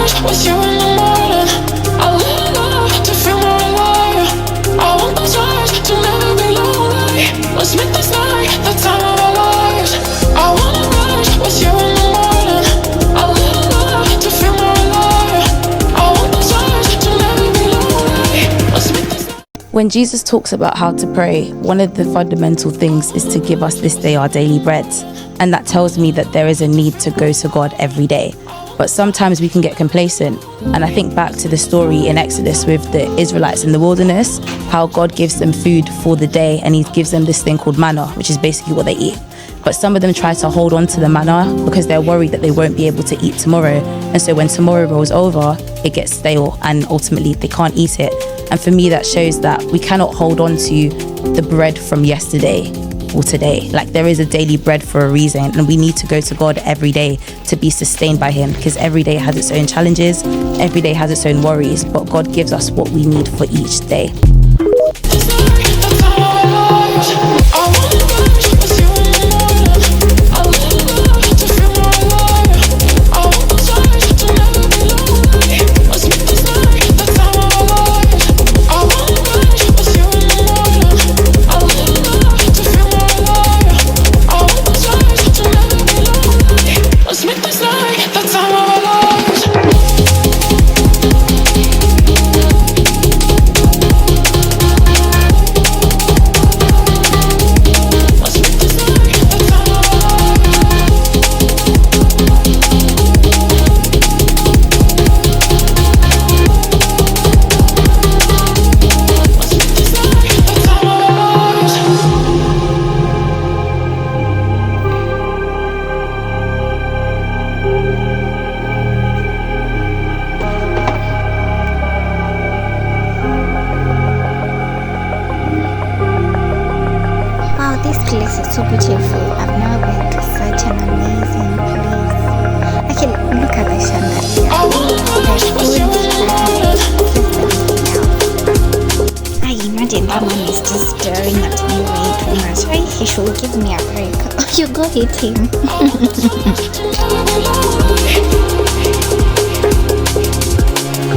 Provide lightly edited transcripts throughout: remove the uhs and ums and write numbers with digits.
rush with you in the morning. I live love to feel more alive. I want those eyes to never be lonely. Let's make this night the time of our lives. I wanna rush with you in the morning. I live love to feel more alive. I want those eyes to never be lonely. Let's make this night. When Jesus talks about how to pray, one of the fundamental things is to give us this day our daily bread. And that tells me that there is a need to go to God every day. But sometimes we can get complacent. And I think back to the story in Exodus with the Israelites in the wilderness, how God gives them food for the day and he gives them this thing called manna, which is basically what they eat. But some of them try to hold on to the manna because they're worried that they won't be able to eat tomorrow. And so when tomorrow rolls over, it gets stale and ultimately they can't eat it. And for me, that shows that we cannot hold on to the bread from yesterday or today. Like, there is a daily bread for a reason, and we need to go to God every day to be sustained by him, because every day has its own challenges, every day has its own worries, but God gives us what we need for each day. This is so beautiful. I've never been to such an amazing place. Actually, look at the chandelier. I imagine that man is just staring at me way too much. He should give me a break. You go hit him.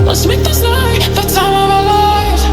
Let's make this night the time of our lives.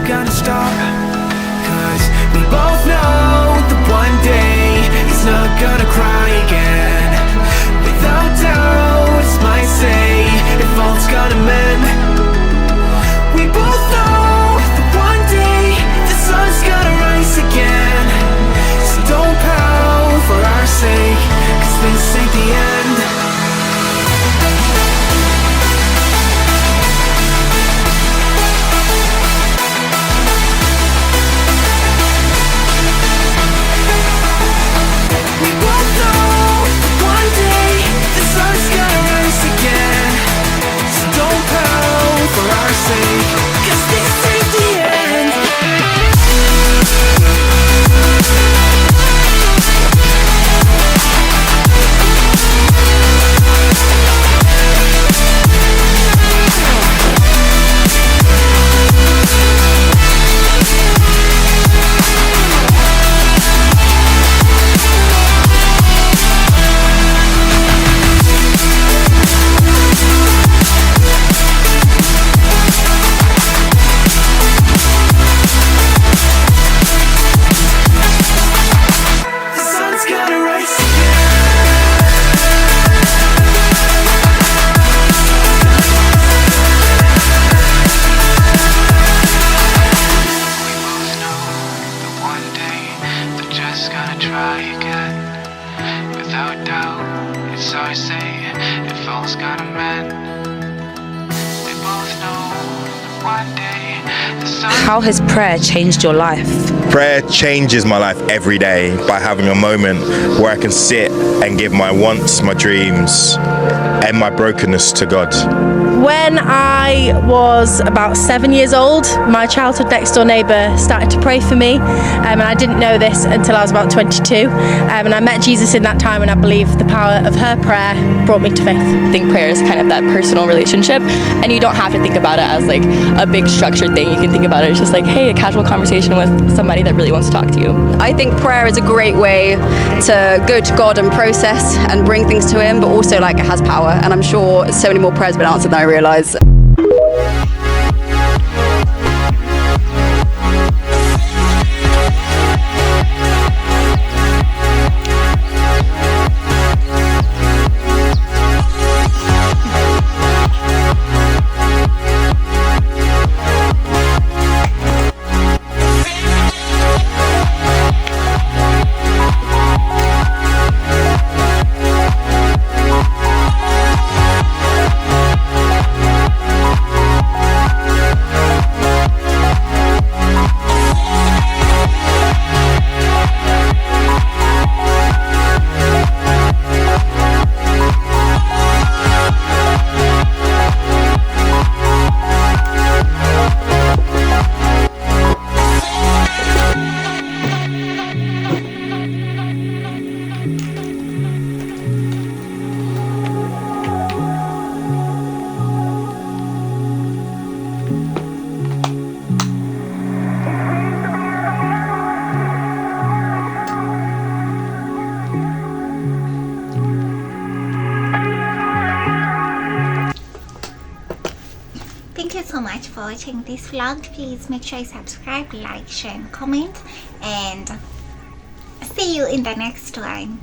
gonna stop. 'Cause we both know that one day it's not gonna cry again. Without doubt, it's might say if all's gonna mend. We both know that one day the sun's gonna rise again. So don't pout for our sake, 'cause this ain't the end. We both know one day the sun's gonna rise again. So don't pout for our sake, 'cause this ain't the end. The sun's gonna rise one day they're just gonna try again. Without doubt, it's our say if all's gonna mend. We both know one day the sun. How has prayer changed your life? Prayer changes my life every day by having a moment where I can sit and give my wants, my dreams, and my brokenness to God. When I was about 7 years old, my childhood next door neighbour started to pray for me, and I didn't know this until I was about 22, and I met Jesus in that time, and I believe the power of her prayer brought me to faith. I think prayer is kind of that personal relationship, and you don't have to think about it as like a big structured thing. You can think about it as just like, hey, a casual conversation with somebody that really wants to talk to you. I think prayer is a great way to go to God and process and bring things to Him, but also like it has power. And I'm sure so many more prayers have been answered than I realise. Thank you so much for watching this vlog. Please make sure you subscribe, like, share and comment, and see you in the next one.